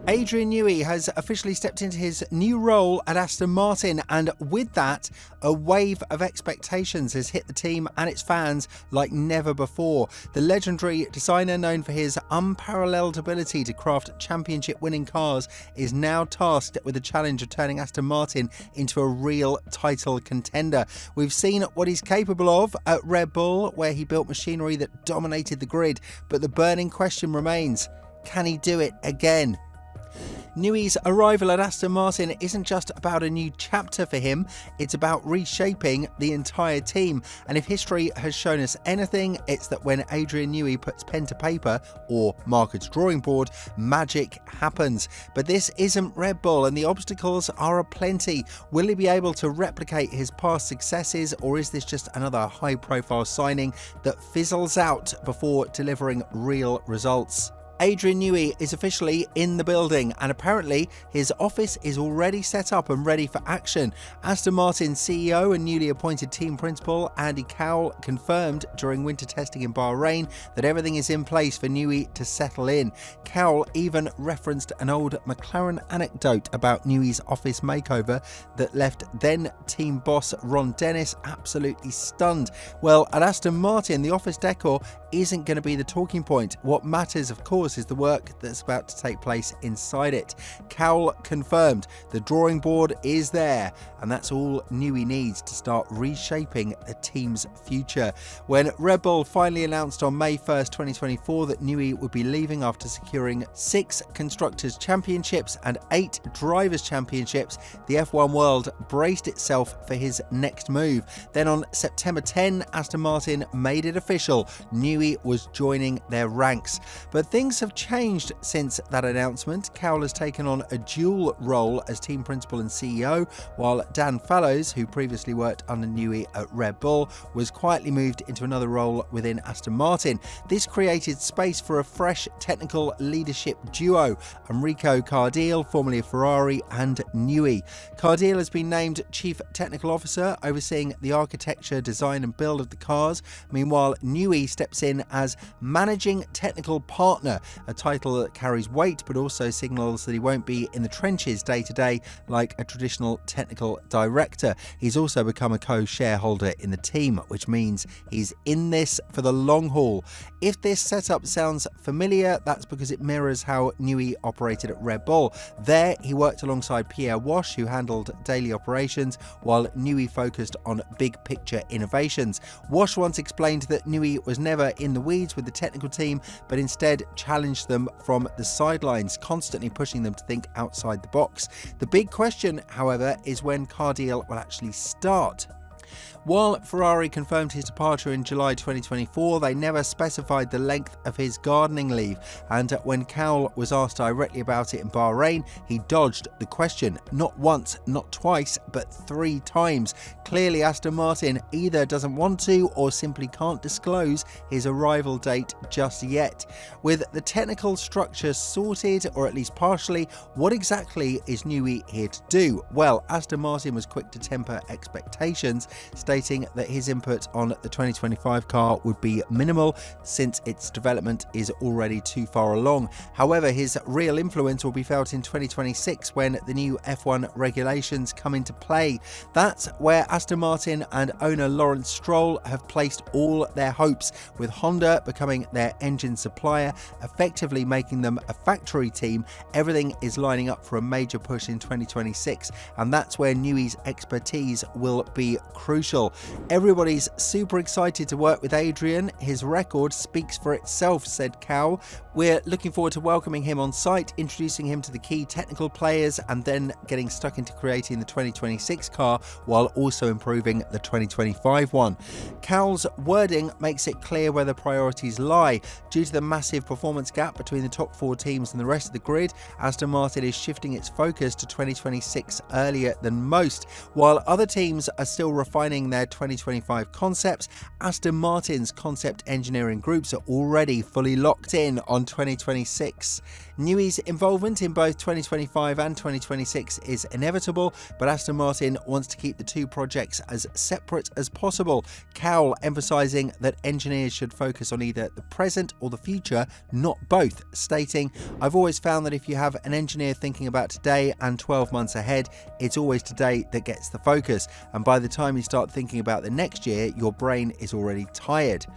Adrian Newey has officially stepped into his new role at Aston Martin, and with that, a wave of expectations has hit the team and its fans like never before. The legendary designer, known for his unparalleled ability to craft championship-winning cars, is now tasked with the challenge of turning Aston Martin into a real title contender. We've seen what he's capable of at Red Bull, where he built machinery that dominated the grid, but the burning question remains: can he do it again? Newey's arrival at Aston Martin isn't just about a new chapter for him, it's about reshaping the entire team. And if history has shown us anything, it's that when Adrian Newey puts pen to paper, or Market's drawing board, magic happens. But this isn't Red Bull, and the obstacles are aplenty. Will he be able to replicate his past successes, or is this just another high-profile signing that fizzles out before delivering real results? Adrian Newey is officially in the building, and apparently his office is already set up and ready for action. Aston Martin CEO and newly appointed team principal Andy Cowell confirmed during winter testing in Bahrain that everything is in place for Newey to settle in. Cowell even referenced an old McLaren anecdote about Newey's office makeover that left then team boss Ron Dennis absolutely stunned. Well, at Aston Martin, the office decor isn't going to be the talking point. What matters, of course, is the work that's about to take place inside it. Cowell confirmed the drawing board is there, and that's all Newey needs to start reshaping the team's future. When Red Bull finally announced on May 1st, 2024 that Newey would be leaving after securing 6 Constructors' Championships and 8 Drivers' Championships, the F1 world braced itself for his next move. Then on September 10, Aston Martin made it official: Newey was joining their ranks. But things have changed since that announcement. Cowell has taken on a dual role as team principal and CEO, while Dan Fallows, who previously worked under Newey at Red Bull, was quietly moved into another role within Aston Martin. This created space for a fresh technical leadership duo: Enrico Cardile, formerly of Ferrari, and Newey. Cardile has been named Chief Technical Officer, overseeing the architecture, design and build of the cars. Meanwhile, Newey steps in as Managing Technical Partner, a title that carries weight but also signals that he won't be in the trenches day to day like a traditional technical director. He's also become a co-shareholder in the team, which means he's in this for the long haul. If this setup sounds familiar, that's because it mirrors how Newey operated at Red Bull. There, he worked alongside Pierre Wash, who handled daily operations, while Newey focused on big picture innovations. Wash once explained that Newey was never in the weeds with the technical team, but instead challenged them from the sidelines, constantly pushing them to think outside the box. The big question, however, is when Cardile will actually start. While Ferrari confirmed his departure in July 2024, they never specified the length of his gardening leave, and when Cowell was asked directly about it in Bahrain, he dodged the question. Not once, not twice, but 3 times. Clearly, Aston Martin either doesn't want to or simply can't disclose his arrival date just yet. With the technical structure sorted, or at least partially, what exactly is Newey here to do? Well, Aston Martin was quick to temper expectations, stating that his input on the 2025 car would be minimal since its development is already too far along. However, his real influence will be felt in 2026 when the new F1 regulations come into play. That's where Aston Martin and owner Lawrence Stroll have placed all their hopes, with Honda becoming their engine supplier, effectively making them a factory team. Everything is lining up for a major push in 2026, and that's where Newey's expertise will be crucial. Everybody's super excited to work with Adrian. His record speaks for itself, said Cowell. We're looking forward to welcoming him on site, introducing him to the key technical players, and then getting stuck into creating the 2026 car while also improving the 2025 one. Cowell's wording makes it clear where the priorities lie. Due to the massive performance gap between the top 4 teams and the rest of the grid, Aston Martin is shifting its focus to 2026 earlier than most. While other teams are still refining refining their 2025 concepts. Aston Martin's concept engineering groups are already fully locked in on 2026. Newey's involvement in both 2025 and 2026 is inevitable, but Aston Martin wants to keep the two projects as separate as possible. Cowell emphasising that engineers should focus on either the present or the future, not both, stating, "I've always found that if you have an engineer thinking about today and 12 months ahead, it's always today that gets the focus, and by the time you start thinking about the next year, your brain is already tired."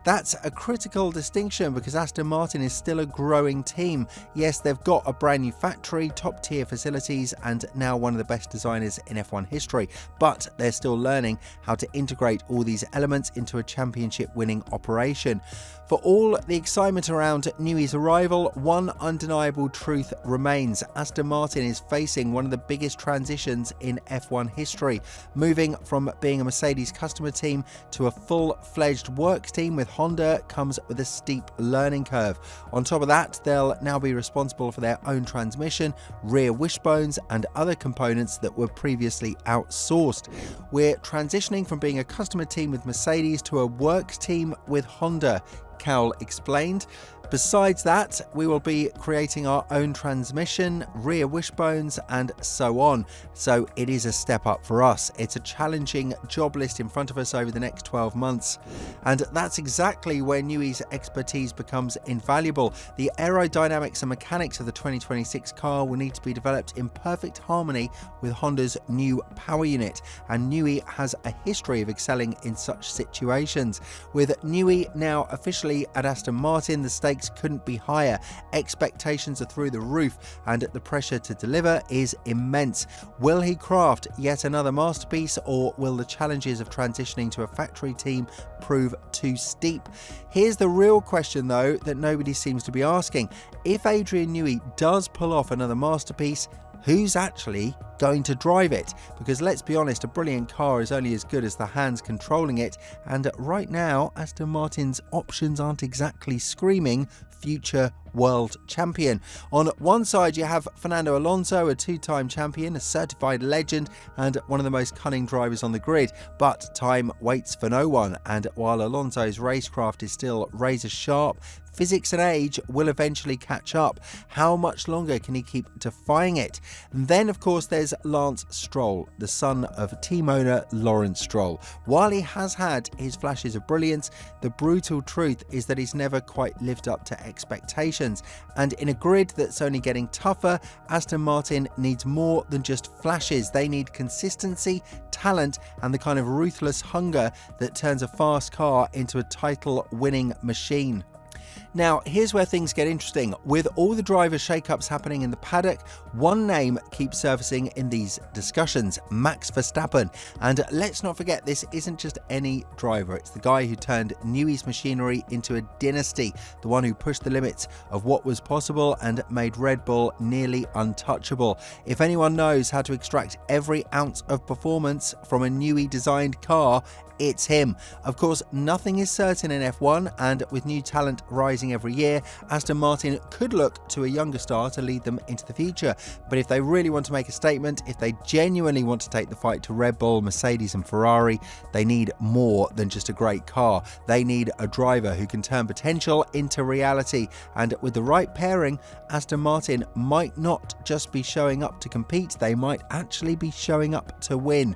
That's a critical distinction because Aston Martin is still a growing team. Yes, they've got a brand new factory, top tier facilities, and now one of the best designers in F1 history, but they're still learning how to integrate all these elements into a championship winning operation. For all the excitement around Newey's arrival, one undeniable truth remains. Aston Martin is facing one of the biggest transitions in F1 history. Moving from being a Mercedes customer team to a full-fledged works team with Honda comes with a steep learning curve. On top of that, they'll now be responsible for their own transmission, rear wishbones, and other components that were previously outsourced. We're transitioning from being a customer team with Mercedes to a works team with Honda, Cowell explained. Besides that, we will be creating our own transmission, rear wishbones, and so on. So it is a step up for us. It's a challenging job list in front of us over the next 12 months. And that's exactly where Newey's expertise becomes invaluable. The aerodynamics and mechanics of the 2026 car will need to be developed in perfect harmony with Honda's new power unit. And Newey has a history of excelling in such situations. With Newey now officially at Aston Martin, the stakes couldn't be higher. Expectations are through the roof and the pressure to deliver is immense. Will he craft yet another masterpiece, or will the challenges of transitioning to a factory team prove too steep? Here's the real question though that nobody seems to be asking. If Adrian Newey does pull off another masterpiece, who's actually going to drive it? Because let's be honest, a brilliant car is only as good as the hands controlling it, and right now Aston Martin's options aren't exactly screaming future world champion. On one side you have Fernando Alonso, a two-time champion, a certified legend, and one of the most cunning drivers on the grid, but time waits for no one, and while Alonso's racecraft is still razor sharp, physics and age will eventually catch up. How much longer can he keep defying it? And then of course there's Lance Stroll, the son of team owner Lawrence Stroll. While he has had his flashes of brilliance, the brutal truth is that he's never quite lived up to expectations. And in a grid that's only getting tougher, Aston Martin needs more than just flashes. They need consistency, talent, and the kind of ruthless hunger that turns a fast car into a title-winning machine. Now, here's where things get interesting. With all the driver shakeups happening in the paddock, one name keeps surfacing in these discussions: Max Verstappen. And let's not forget, this isn't just any driver. It's the guy who turned Newey's machinery into a dynasty, the one who pushed the limits of what was possible and made Red Bull nearly untouchable. If anyone knows how to extract every ounce of performance from a Newey-designed car, it's him. Of course, nothing is certain in F1, and with new talent rising every year, Aston Martin could look to a younger star to lead them into the future. But if they really want to make a statement, if they genuinely want to take the fight to Red Bull, Mercedes and Ferrari, they need more than just a great car. They need a driver who can turn potential into reality. And with the right pairing, Aston Martin might not just be showing up to compete, they might actually be showing up to win.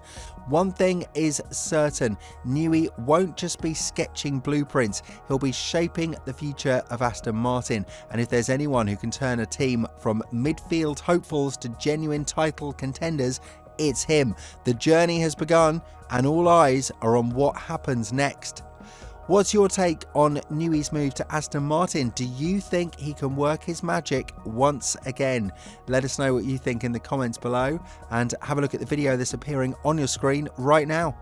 One thing is certain, Newey won't just be sketching blueprints, he'll be shaping the future of Aston Martin. And if there's anyone who can turn a team from midfield hopefuls to genuine title contenders, it's him. The journey has begun and all eyes are on what happens next. What's your take on Newey's move to Aston Martin? Do you think he can work his magic once again? Let us know what you think in the comments below, and have a look at the video that's appearing on your screen right now.